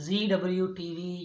ZWTV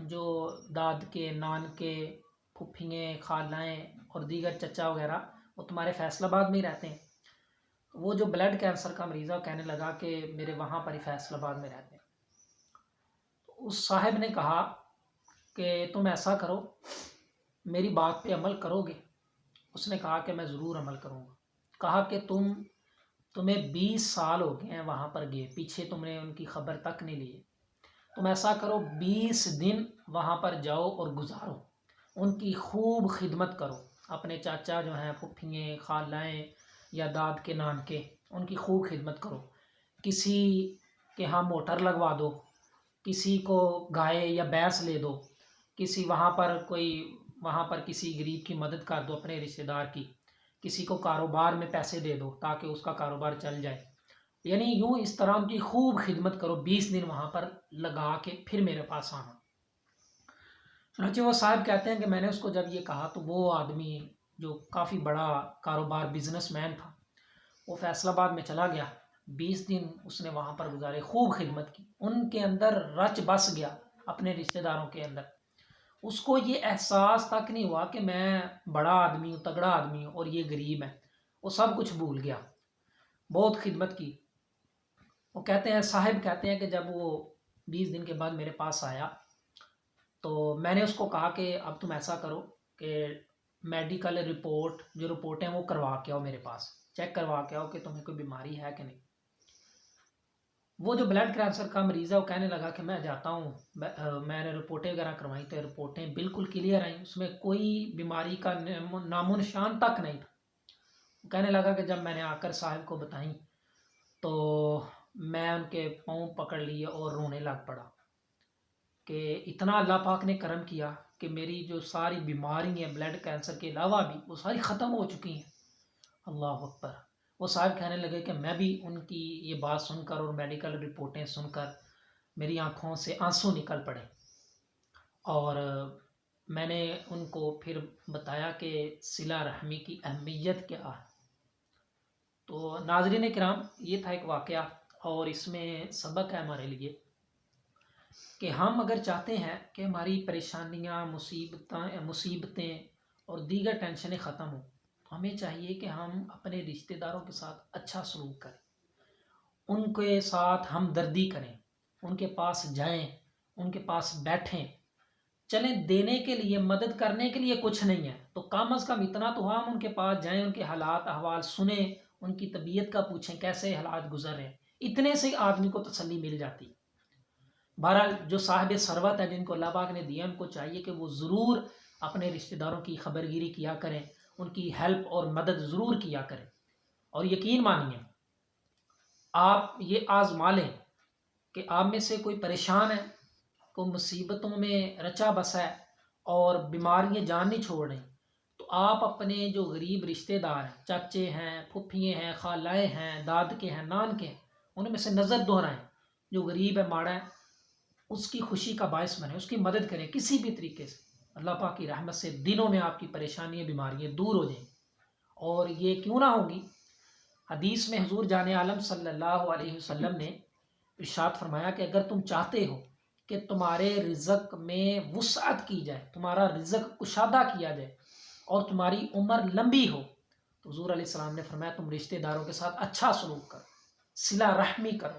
جو داد کے، نان کے، پھپھییں، خالائیں اور دیگر چچا وغیرہ وہ تمہارے فیصل آباد میں ہی رہتے ہیں. وہ جو بلڈ کینسر کا مریض ہے وہ کہنے لگا کہ میرے وہاں پر ہی فیصل آباد میں رہتے ہیں. اس صاحب نے کہا کہ تم ایسا کرو، میری بات پہ عمل کرو گے؟ اس نے کہا کہ میں ضرور عمل کروں گا. کہا کہ تمہیں 20 سال ہو گئے ہیں وہاں پر گئے، پیچھے تم نے ان کی خبر تک نہیں لی. تم ایسا کرو 20 دن وہاں پر جاؤ اور گزارو، ان کی خوب خدمت کرو. اپنے چاچا جو ہیں، پھپھییں، خالائیں یا داد کے، نان کے، ان کی خوب خدمت کرو. کسی کے ہاں موٹر لگوا دو، کسی کو گائے یا بھینس لے دو، وہاں پر کسی غریب کی مدد کر دو اپنے رشتہ دار کی، کسی کو کاروبار میں پیسے دے دو تاکہ اس کا کاروبار چل جائے. یعنی یوں اس طرح ان کی خوب خدمت کرو، 20 دن وہاں پر لگا کے پھر میرے پاس آنا. چنانچہ وہ صاحب کہتے ہیں کہ میں نے اس کو جب یہ کہا تو وہ آدمی جو کافی بڑا کاروبار بزنس مین تھا وہ فیصل آباد میں چلا گیا. 20 دن اس نے وہاں پر گزارے، خوب خدمت کی، ان کے اندر رچ بس گیا اپنے رشتہ داروں کے اندر. اس کو یہ احساس تک نہیں ہوا کہ میں بڑا آدمی ہوں، تگڑا آدمی ہوں اور یہ غریب ہے. وہ سب کچھ بھول گیا، بہت خدمت کی. وہ کہتے ہیں، صاحب کہتے ہیں کہ جب وہ 20 دن کے بعد میرے پاس آیا تو میں نے اس کو کہا کہ اب تم ایسا کرو کہ میڈیکل رپورٹ، جو رپورٹیں وہ کروا کے آؤ، میرے پاس چیک کروا کے آؤ کہ تمہیں کوئی بیماری ہے کہ نہیں. وہ جو بلڈ کینسر کا مریض ہے وہ کہنے لگا کہ میں جاتا ہوں، میں نے رپورٹیں وغیرہ کروائیں تو رپورٹیں بالکل کلیئر آئیں، اس میں کوئی بیماری کا نام و نشان تک نہیں تھا. وہ کہنے لگا کہ جب میں نے آ کر صاحب کو بتائیں تو میں ان کے پاؤں پکڑ لیے اور رونے لگ پڑا کہ اتنا اللہ پاک نے کرم کیا کہ میری جو ساری بیماری ہیں بلڈ کینسر کے علاوہ بھی وہ ساری ختم ہو چکی ہیں. اللہ اکبر. وہ صاحب کہنے لگے کہ میں بھی ان کی یہ بات سن کر اور میڈیکل رپورٹیں سن کر میری آنکھوں سے آنسو نکل پڑے، اور میں نے ان کو پھر بتایا کہ صلہ رحمی کی اہمیت کیا ہے. تو ناظرین کرام، یہ تھا ایک واقعہ، اور اس میں سبق ہے ہمارے لیے کہ ہم اگر چاہتے ہیں کہ ہماری پریشانیاں، مصیبتیں اور دیگر ٹینشنیں ختم ہوں تو ہمیں چاہیے کہ ہم اپنے رشتہ داروں کے ساتھ اچھا سلوک کریں، ان کے ساتھ ہمدردی کریں، ان کے پاس جائیں، ان کے پاس بیٹھیں. چلیں دینے کے لیے، مدد کرنے کے لیے کچھ نہیں ہے تو کم از کم اتنا تو ہم ان کے پاس جائیں، ان کے حالات احوال سنیں، ان کی طبیعت کا پوچھیں کیسے حالات گزر رہے ہیں. اتنے سے آدمی کو تسلی مل جاتی. بہرحال جو صاحب ثروت ہے، جن کو اللہ پاک نے دیا، ان کو چاہیے کہ وہ ضرور اپنے رشتہ داروں کی خبر گیری کیا کریں، ان کی ہیلپ اور مدد ضرور کیا کریں. اور یقین مانیے، آپ یہ آزما لیں کہ آپ میں سے کوئی پریشان ہے، کوئی مصیبتوں میں رچا بسا ہے اور بیماریاں جان نہیں چھوڑ رہی، تو آپ اپنے جو غریب رشتہ دار ہیں، چاچے ہیں، پھپھیے ہیں، خالائیں ہیں، داد کے ہیں، نان کے ہیں، ان میں سے نظر دہرائیں. جو غریب ہے، ماڑا ہے، اس کی خوشی کا باعث بنیں، اس کی مدد کریں کسی بھی طریقے سے. اللہ پاک کی رحمت سے دنوں میں آپ کی پریشانیاں، بیماریاں دور ہو جائیں. اور یہ کیوں نہ ہوگی؟ حدیث میں حضور جان عالم صلی اللہ علیہ وسلم نے ارشاد فرمایا کہ اگر تم چاہتے ہو کہ تمہارے رزق میں وسعت کی جائے، تمہارا رزق کشادہ کیا جائے اور تمہاری عمر لمبی ہو، تو حضور علیہ السلام نے فرمایا تم رشتہ داروں کے ساتھ اچھا سلوک کرو، صلہ رحمی کرو.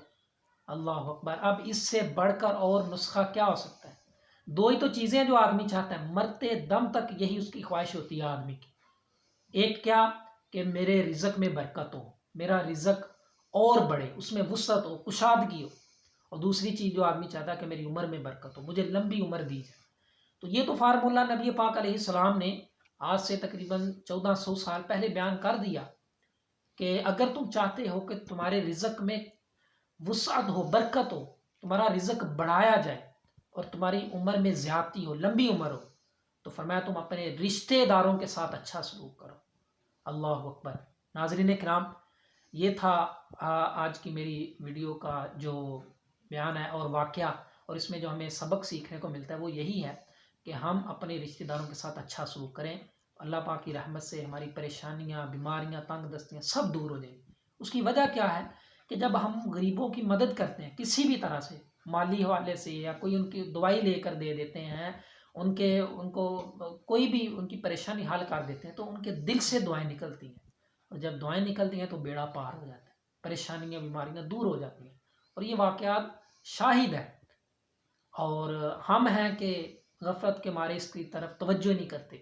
اللہ اکبر. اب اس سے بڑھ کر اور نسخہ کیا ہو سکتا ہے؟ دو ہی تو چیزیں جو آدمی چاہتا ہے، مرتے دم تک یہی اس کی خواہش ہوتی ہے آدمی کی. ایک کیا کہ میرے رزق میں برکت ہو، میرا رزق اور بڑھے، اس میں وسعت ہو، کشادگی ہو. اور دوسری چیز جو آدمی چاہتا ہے کہ میری عمر میں برکت ہو، مجھے لمبی عمر دی جائے. تو یہ تو فارمولہ نبی پاک علیہ السلام نے آج سے تقریباً 1400 سال پہلے بیان کر دیا کہ اگر تم چاہتے ہو کہ تمہارے رزق میں وسعت ہو، برکت ہو، تمہارا رزق بڑھایا جائے اور تمہاری عمر میں زیادتی ہو، لمبی عمر ہو، تو فرمایا تم اپنے رشتہ داروں کے ساتھ اچھا سلوک کرو. اللہ اکبر. ناظرین کرام، یہ تھا آج کی میری ویڈیو کا جو بیان ہے اور واقعہ، اور اس میں جو ہمیں سبق سیکھنے کو ملتا ہے وہ یہی ہے کہ ہم اپنے رشتہ داروں کے ساتھ اچھا سلوک کریں. اللہ پاک کی رحمت سے ہماری پریشانیاں، بیماریاں، تنگ دستیاں سب دور ہو جائیں. اس کی وجہ کیا ہے کہ جب ہم غریبوں کی مدد کرتے ہیں کسی بھی طرح سے، مالی حوالے سے یا کوئی ان کی دوائی لے کر دے دیتے ہیں، ان کو کوئی بھی ان کی پریشانی حل کر دیتے ہیں، تو ان کے دل سے دعائیں نکلتی ہیں، اور جب دعائیں نکلتی ہیں تو بیڑا پار ہو جاتا ہے، پریشانیاں بیماریاں دور ہو جاتی ہیں، اور یہ واقعات شاہد ہے، اور ہم ہیں کہ غفلت کے مارے اس کی طرف توجہ نہیں کرتے،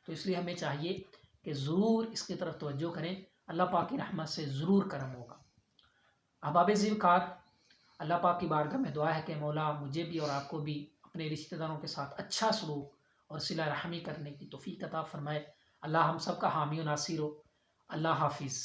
تو اس لیے ہمیں چاہیے کہ ضرور اس کی طرف توجہ کریں، اللہ پاک کی رحمت سے ضرور کرم ہوگا۔ احباب ذوالفقار، اللہ پاک کی بارگاہ میں دعا ہے کہ مولا مجھے بھی اور آپ کو بھی اپنے رشتہ داروں کے ساتھ اچھا سلوک اور صلہ رحمی کرنے کی توفیق عطا فرمائے۔ اللہ ہم سب کا حامی و ناصر ہو۔ اللہ حافظ۔